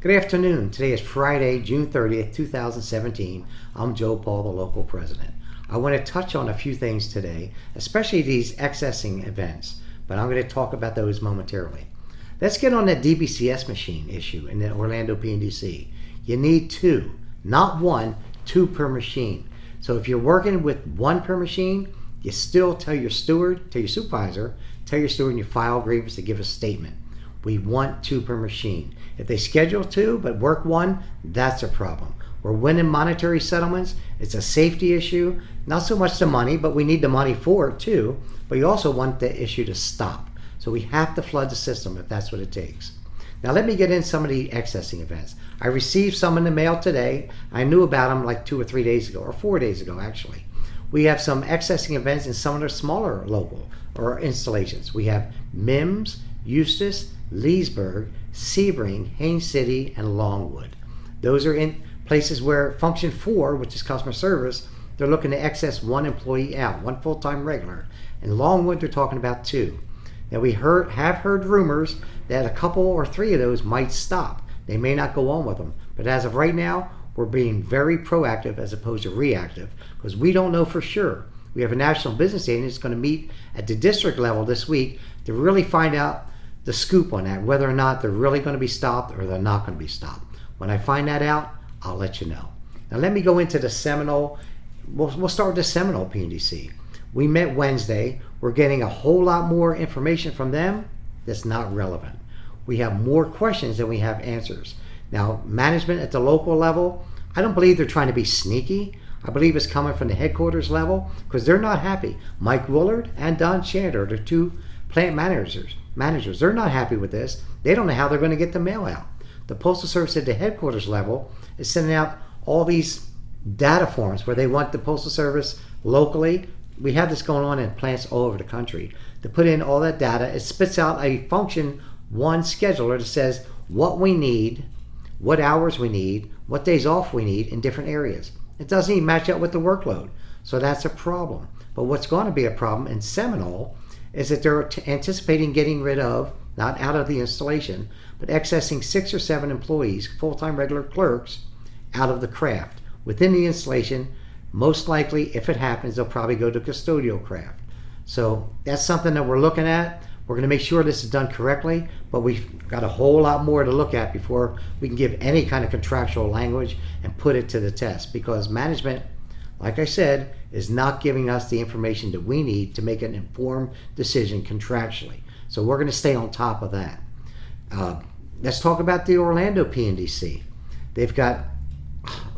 Good afternoon. Today is Friday, June 30th, 2017. I'm Joe Paul, the local president. I want to touch on a few things today, especially these accessing events, but I'm going to talk about those momentarily. Let's get on that DBCS machine issue in the Orlando PNDC. You need two, not one, two per machine. So if you're working with one per machine, you still tell your steward, tell your supervisor, tell your steward and you file grievance to give a statement. We want two per machine. If they schedule two but work one, that's a problem. We're winning monetary settlements. It's a safety issue. Not so much the money, but we need the money for it too. But you also want the issue to stop. So we have to flood the system if that's what it takes. Now let me get in some of the accessing events. I received some in the mail today. I knew about them like 2 or 3 days ago, or 4 days ago actually. We have some accessing events in some of the smaller local or installations. We have MIMS, Eustis, Leesburg, Sebring, Haines City, and Longwood. Those are in places where function 4, which is customer service, they're looking to access one employee out, one full-time regular. In Longwood, they're talking about 2. Now we have heard rumors that a couple or 3 of those might stop. They may not go on with them, but as of right now, we're being very proactive as opposed to reactive because we don't know for sure. We have a national business agent that's going to meet at the district level this week to really find out the scoop on that, whether or not they're really going to be stopped or they're not going to be stopped. When I find that out, I'll let you know. Now let me go into the Seminal. We'll start with the Seminal PNDC. We met Wednesday. We're getting a whole lot more information from them that's not relevant. We have more questions than we have answers. Now, management at the local level, I don't believe they're trying to be sneaky. I believe it's coming from the headquarters level because they're not happy. Mike Willard and Don Shander, the 2 plant managers, they're not happy with this. They don't know how they're going to get the mail out. The Postal Service at the headquarters level is sending out all these data forms where they want the Postal Service locally. We have this going on in plants all over the country. To put in all that data, it spits out a function 1 scheduler that says what we need, what hours we need, what days off we need in different areas. It doesn't even match up with the workload. So that's a problem. But what's going to be a problem in Seminole is that they're anticipating getting rid of, not out of the installation, but accessing 6 or 7 employees, full-time regular clerks, out of the craft. Within the installation, most likely, if it happens, they'll probably go to custodial craft. So that's something that we're looking at. We're going to make sure this is done correctly, but we've got a whole lot more to look at before we can give any kind of contractual language and put it to the test, because management, like I said, is not giving us the information that we need to make an informed decision contractually. So we're going to stay on top of that. Let's talk about the Orlando PNDC. They've got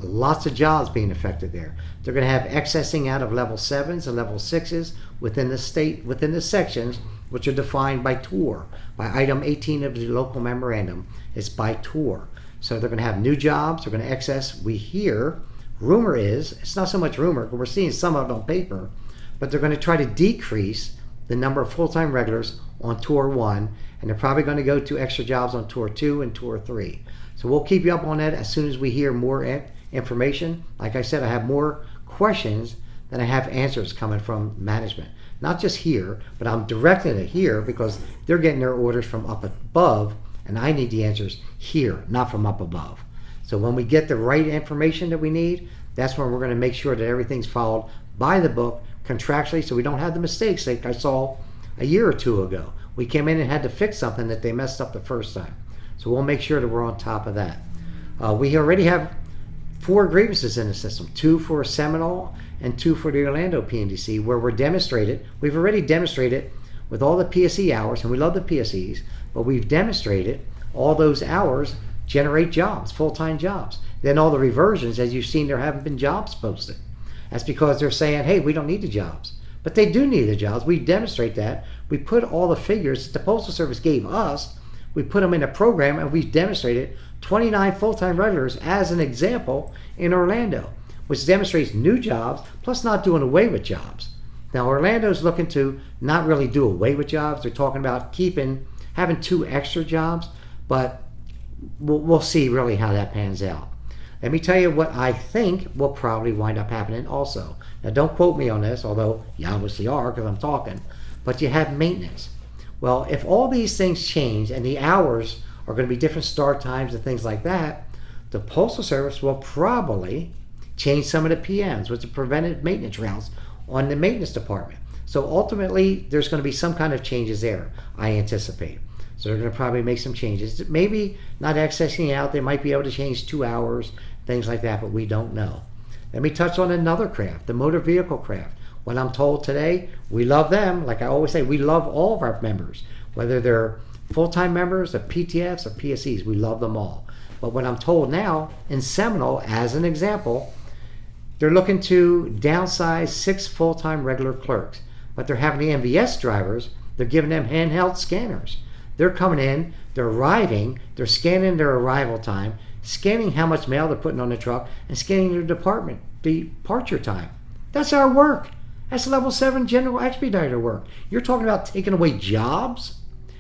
lots of jobs being affected there. They're going to have accessing out of level 7s and level 6s within the state, within the sections, which are defined by tour. By item 18 of the local memorandum, it's by tour. So they're going to have new jobs. They're going to access, we hear, rumor is, it's not so much rumor, but we're seeing some of it on paper, but they're going to try to decrease the number of full-time regulars on Tour 1, and they're probably going to go to extra jobs on Tour 2 and Tour 3. So we'll keep you up on that as soon as we hear more information. Like I said, I have more questions than I have answers coming from management. Not just here, but I'm directing it here because they're getting their orders from up above, and I need the answers here, not from up above. So when we get the right information that we need, that's when we're going to make sure that everything's followed by the book contractually so we don't have the mistakes like I saw a year or 2 ago. We came in and had to fix something that they messed up the first time. So we'll make sure that we're on top of that. We already have 4 grievances in the system, 2 for Seminole and 2 for the Orlando PNDC, where we've already demonstrated with all the PSE hours, and we love the PSEs, but we've demonstrated all those hours generate jobs, full-time jobs. Then all the reversions, as you've seen, there haven't been jobs posted. That's because they're saying, hey, we don't need the jobs. But they do need the jobs. We demonstrate that. We put all the figures that the Postal Service gave us, we put them in a program, and we demonstrated 29 full-time regulars as an example in Orlando, which demonstrates new jobs, plus not doing away with jobs. Now, Orlando's looking to not really do away with jobs. They're talking about having 2 extra jobs, but we'll see really how that pans out. Let me tell you what I think will probably wind up happening also. Now, don't quote me on this, although you obviously are because I'm talking, but you have maintenance. Well, if all these things change and the hours are going to be different start times and things like that, the Postal Service will probably change some of the PMs, which are preventive maintenance routes, on the maintenance department. So ultimately, there's going to be some kind of changes there, I anticipate. So they're going to probably make some changes. Maybe not accessing out, they might be able to change 2 hours, things like that, but we don't know. Let me touch on another craft, the motor vehicle craft. What I'm told today, we love them. Like I always say, we love all of our members, whether they're full-time members, or PTFs, or PSEs, we love them all. But what I'm told now, in Seminal, as an example, they're looking to downsize 6 full-time regular clerks. But they're having the MVS drivers, they're giving them handheld scanners. They're coming in, they're arriving, they're scanning their arrival time, scanning how much mail they're putting on the truck, and scanning their departure time. That's our work. That's level 7 general expediter work. You're talking about taking away jobs?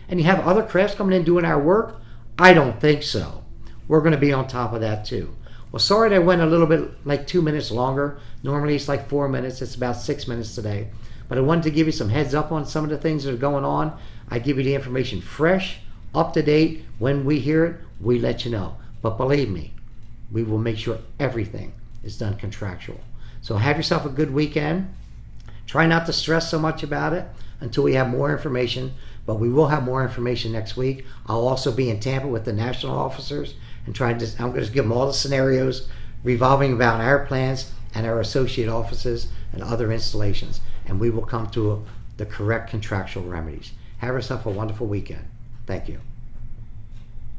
And you have other crafts coming in doing our work? I don't think so. We're going to be on top of that too. Well, sorry that I went a little bit like 2 minutes longer. Normally it's like 4 minutes. It's about 6 minutes today. But I wanted to give you some heads up on some of the things that are going on. I give you the information fresh, up to date. When we hear it, we let you know. But believe me, we will make sure everything is done contractual. So have yourself a good weekend. Try not to stress so much about it until we have more information. But we will have more information next week. I'll also be in Tampa with the national officers and I'm going to give them all the scenarios revolving about our plans and our associate offices and other installations. And we will come to the correct contractual remedies. Have yourself a wonderful weekend. Thank you.